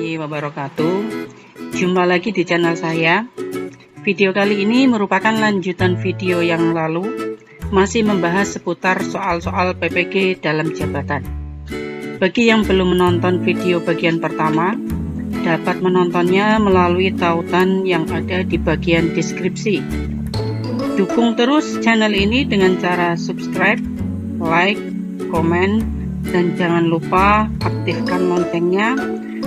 warahmatullahi wabarakatuh. Jumpa lagi di channel saya. Video kali ini merupakan lanjutan video yang lalu, masih membahas seputar soal-soal PPG dalam jabatan. Bagi yang belum menonton video bagian pertama, dapat menontonnya melalui tautan yang ada di bagian deskripsi. Dukung terus channel ini dengan cara subscribe, like, komen, dan jangan lupa aktifkan loncengnya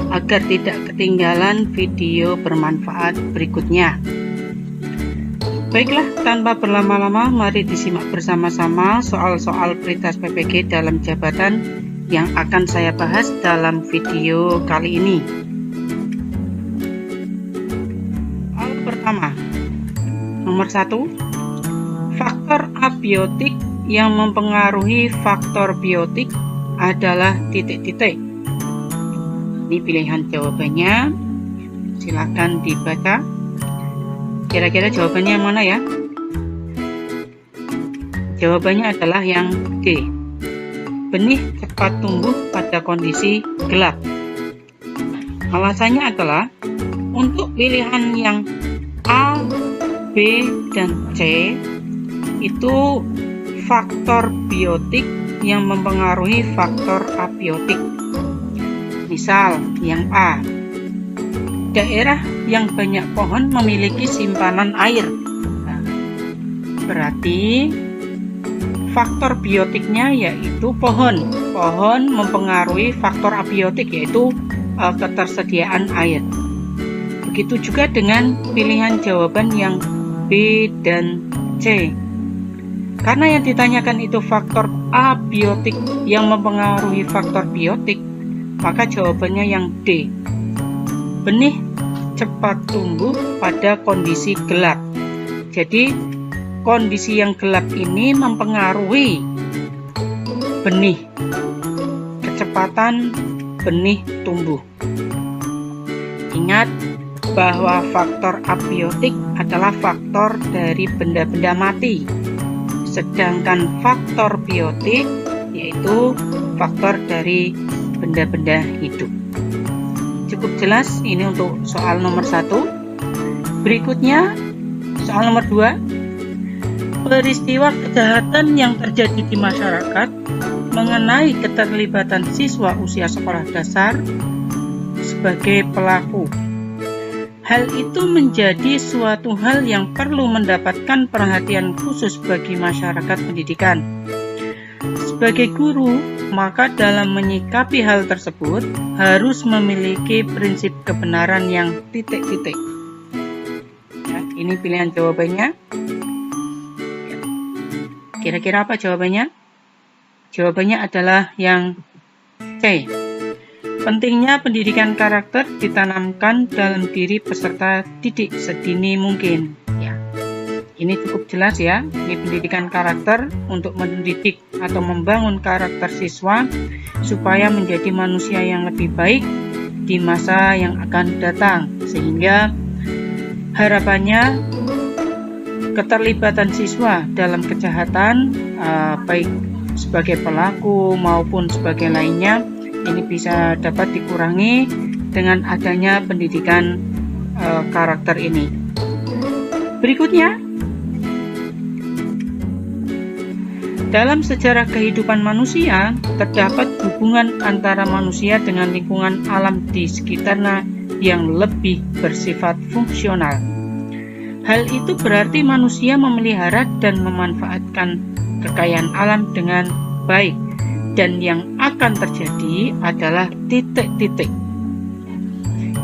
agar tidak ketinggalan video bermanfaat berikutnya. Baiklah, tanpa berlama-lama, mari disimak bersama-sama soal-soal prioritas PPG dalam jabatan yang akan saya bahas dalam video kali ini. Soal pertama, nomor 1, faktor abiotik yang mempengaruhi faktor biotik adalah titik-titik. Ini pilihan jawabannya, silakan dibaca. Kira-kira jawabannya yang mana ya? Jawabannya adalah yang D. Benih cepat tumbuh pada kondisi gelap. Alasannya adalah untuk pilihan yang A, B, dan C itu faktor biotik yang mempengaruhi faktor abiotik. Misal yang A, daerah yang banyak pohon memiliki simpanan air. Nah, berarti faktor biotiknya yaitu pohon. Pohon mempengaruhi faktor abiotik yaitu ketersediaan air. Begitu juga dengan pilihan jawaban yang B dan C. Karena yang ditanyakan itu faktor abiotik yang mempengaruhi faktor biotik, maka jawabannya yang D. Benih cepat tumbuh pada kondisi gelap. Jadi, kondisi yang gelap ini mempengaruhi benih, kecepatan benih tumbuh. Ingat bahwa faktor abiotik adalah faktor dari benda-benda mati. Sedangkan faktor biotik yaitu faktor dari benda-benda hidup. Cukup jelas ini untuk soal nomor 1. Berikutnya soal nomor 2. Peristiwa kejahatan yang terjadi di masyarakat mengenai keterlibatan siswa usia sekolah dasar sebagai pelaku. Hal itu menjadi suatu hal yang perlu mendapatkan perhatian khusus bagi masyarakat pendidikan. Sebagai guru, maka dalam menyikapi hal tersebut harus memiliki prinsip kebenaran yang titik-titik. Ya, ini pilihan jawabannya. Kira-kira apa jawabannya? Jawabannya adalah yang C. Pentingnya pendidikan karakter ditanamkan dalam diri peserta didik sedini mungkin. Ya, ini cukup jelas ya. Ini pendidikan karakter untuk mendidik atau membangun karakter siswa supaya menjadi manusia yang lebih baik di masa yang akan datang. Sehingga harapannya keterlibatan siswa dalam kejahatan baik sebagai pelaku maupun sebagai lainnya ini bisa dapat dikurangi dengan adanya pendidikan karakter ini. Berikutnya, dalam sejarah kehidupan manusia, terdapat hubungan antara manusia dengan lingkungan alam di sekitarnya yang lebih bersifat fungsional. Hal itu berarti manusia memelihara dan memanfaatkan kekayaan alam dengan baik. Dan yang akan terjadi adalah titik-titik.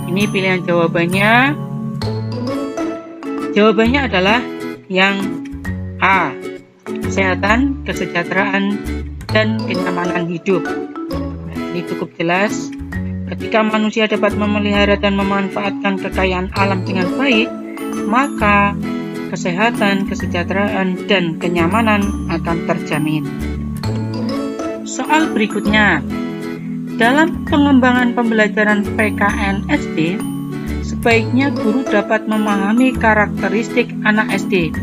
Ini pilihan jawabannya. Jawabannya adalah yang A. Kesehatan, kesejahteraan, dan kenyamanan hidup. Nah, ini cukup jelas. Ketika manusia dapat memelihara dan memanfaatkan kekayaan alam dengan baik, maka kesehatan, kesejahteraan, dan kenyamanan akan terjamin. Soal berikutnya, dalam pengembangan pembelajaran PKN SD, sebaiknya guru dapat memahami karakteristik anak SD.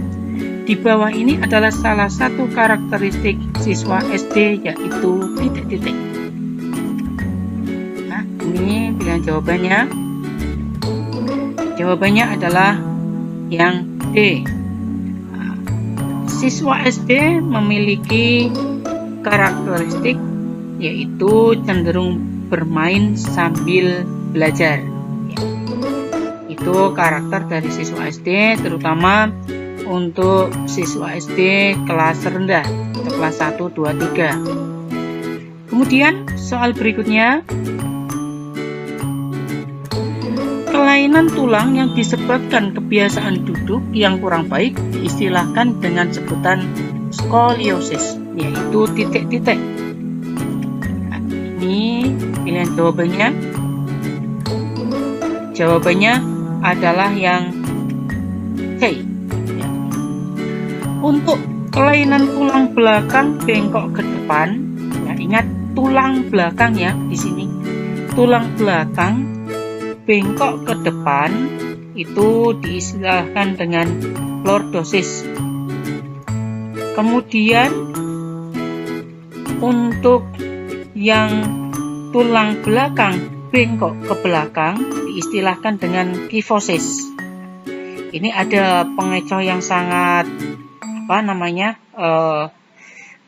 Di bawah ini adalah salah satu karakteristik siswa SD, yaitu titik-titik. Nah, Ini pilihan jawabannya. Jawabannya adalah yang D. Siswa SD memiliki karakteristik yaitu cenderung bermain sambil belajar. Itu karakter dari siswa SD, terutama untuk siswa SD kelas rendah atau kelas 1, 2, 3. Kemudian soal berikutnya, kelainan tulang yang disebabkan kebiasaan duduk yang kurang baik diistilahkan dengan sebutan skoliosis, yaitu titik-titik. Nah, ini pilihan jawabannya. Jawabannya adalah yang C. Ya. Untuk kelainan tulang belakang bengkok ke depan, ya ingat tulang belakang ya di sini. Tulang belakang bengkok ke depan itu diistilahkan dengan lordosis. Kemudian untuk yang tulang belakang bengkok ke belakang diistilahkan dengan kifosis. Ini ada pengecoh yang sangat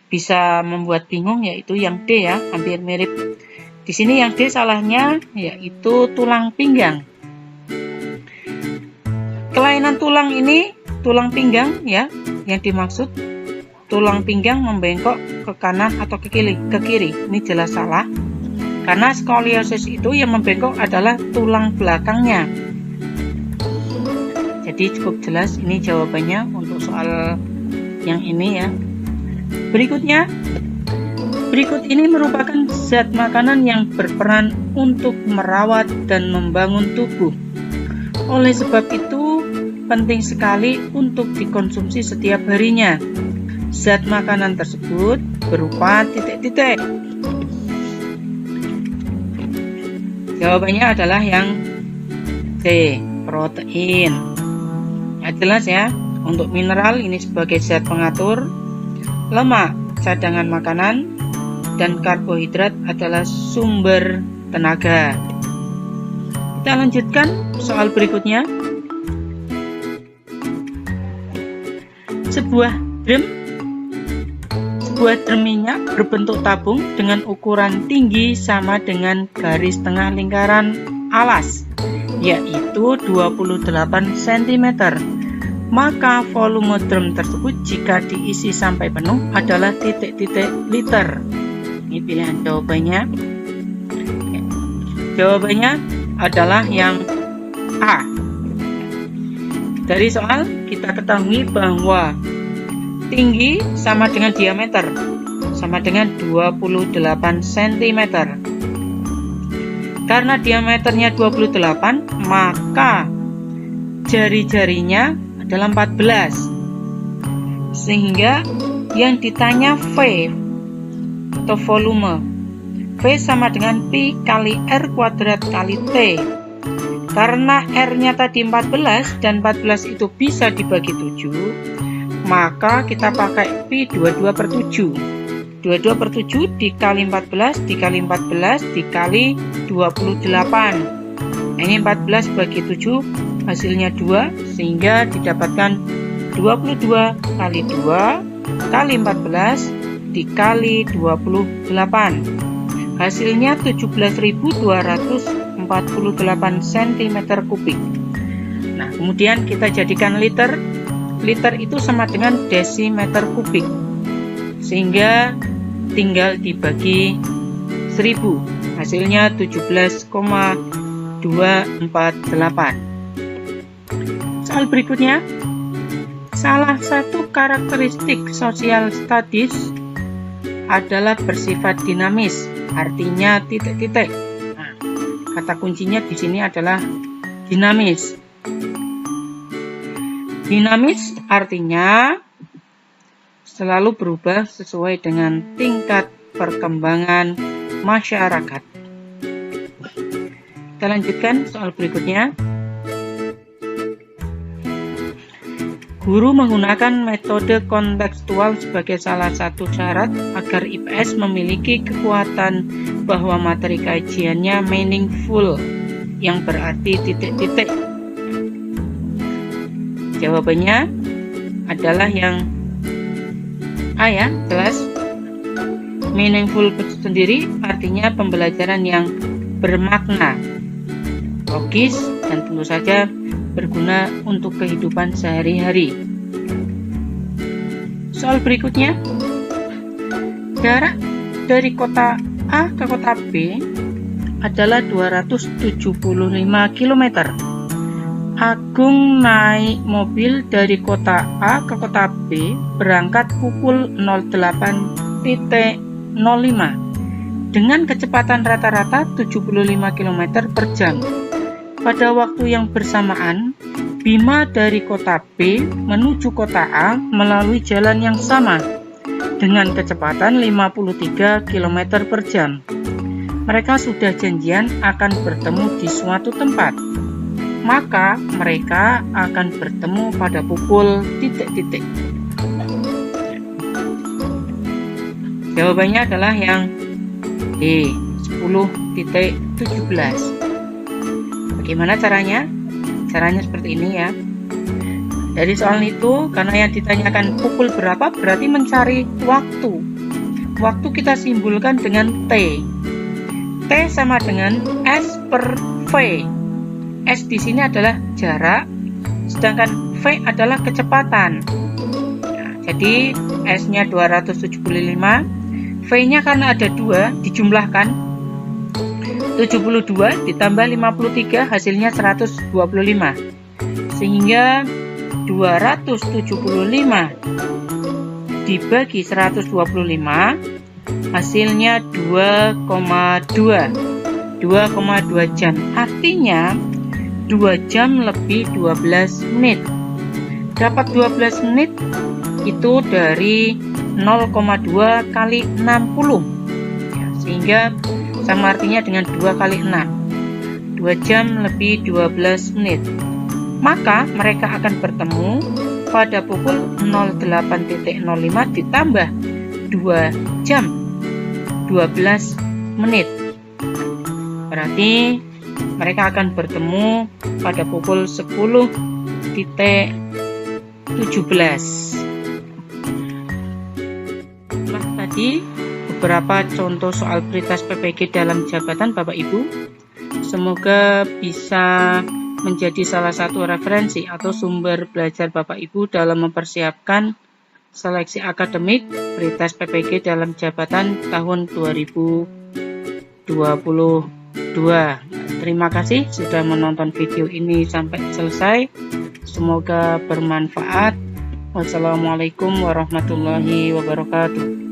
bisa membuat bingung, yaitu yang D ya, hampir mirip. Di sini yang D salahnya yaitu tulang pinggang. Kelainan tulang ini, tulang pinggang ya, yang dimaksud tulang pinggang membengkok ke kanan atau ke kiri. Ini jelas salah. Karena skoliosis itu yang membengkok adalah tulang belakangnya. Jadi cukup jelas ini jawabannya untuk soal yang ini ya. Berikut ini merupakan zat makanan yang berperan untuk merawat dan membangun tubuh. Oleh sebab itu, penting sekali untuk dikonsumsi setiap harinya. Zat makanan tersebut berupa titik-titik. Jawabannya adalah yang C, protein. Ya, jelas ya, untuk mineral ini sebagai zat pengatur, lemak cadangan makanan, dan karbohidrat adalah sumber tenaga. Kita lanjutkan soal berikutnya. Sebuah drum minyak berbentuk tabung dengan ukuran tinggi sama dengan garis tengah lingkaran alas, yaitu 28 cm. Maka volume drum tersebut jika diisi sampai penuh adalah titik-titik liter. Ini pilihan jawabannya. Jawabannya adalah yang A. Dari soal kita ketahui bahwa tinggi sama dengan diameter, sama dengan 28 cm. Karena diameternya 28, maka jari-jarinya adalah 14. Sehingga yang ditanya V atau volume. V sama dengan Pi kali R kuadrat kali T. Karena R-nya tadi 14 dan 14 itu bisa dibagi 7, maka kita pakai Pi 22/7. 22/7 dikali 14 dikali 14 dikali 28. Nah, ini 14 bagi 7 hasilnya 2, sehingga didapatkan 22 kali 2 kali 14 dikali 28. Hasilnya 17.248 cm3. Nah, kemudian kita jadikan liter. Liter itu sama dengan desimeter kubik, sehingga tinggal dibagi 1000, hasilnya 17,248. Soal berikutnya, salah satu karakteristik social studies adalah bersifat dinamis, artinya titik-titik. Nah, kata kuncinya di sini adalah dinamis. Dinamis artinya selalu berubah sesuai dengan tingkat perkembangan masyarakat. Kita lanjutkan soal berikutnya. Guru menggunakan metode kontekstual sebagai salah satu syarat agar IPS memiliki kekuatan bahwa materi kajiannya meaningful, yang berarti titik-titik. Jawabannya adalah yang A ya, jelas. Meaningful sendiri artinya pembelajaran yang bermakna, logis, dan tentu saja berguna untuk kehidupan sehari-hari. Soal berikutnya, jarak dari kota A ke kota B adalah 275 km. Agung naik mobil dari kota A ke kota B berangkat pukul 08.05 dengan kecepatan rata-rata 75 km per jam. Pada waktu yang bersamaan, Bima dari kota B menuju kota A melalui jalan yang sama dengan kecepatan 53 km per jam. Mereka sudah janjian akan bertemu di suatu tempat. Maka mereka akan bertemu pada pukul titik-titik. Jawabannya adalah yang D, 10.17. Bagaimana caranya? Caranya seperti ini ya. Dari soal itu, karena yang ditanyakan pukul berapa berarti mencari waktu. Waktu kita simbolkan dengan T. T sama dengan S per V. S di sini adalah jarak, sedangkan V adalah kecepatan. Nah, jadi S-nya 275, V-nya karena ada 2 dijumlahkan. 72 ditambah 53 hasilnya 125, sehingga 275 dibagi 125 hasilnya 2,2 jam, artinya 2 jam lebih 12 menit. Dapat 12 menit itu dari 0,2 kali 60 ya, sehingga sama artinya dengan 2 kali 6, 2 jam lebih 12 menit. Maka mereka akan bertemu pada pukul 08.05 ditambah 2 jam 12 menit. Berarti mereka akan bertemu pada pukul 10.17. Nah, tadi beberapa contoh soal prioritas PPG dalam jabatan Bapak Ibu. Semoga bisa menjadi salah satu referensi atau sumber belajar Bapak Ibu dalam mempersiapkan seleksi akademik prioritas PPG dalam jabatan tahun 2022. Terima kasih sudah menonton video ini sampai selesai. Semoga bermanfaat. Wassalamualaikum warahmatullahi wabarakatuh.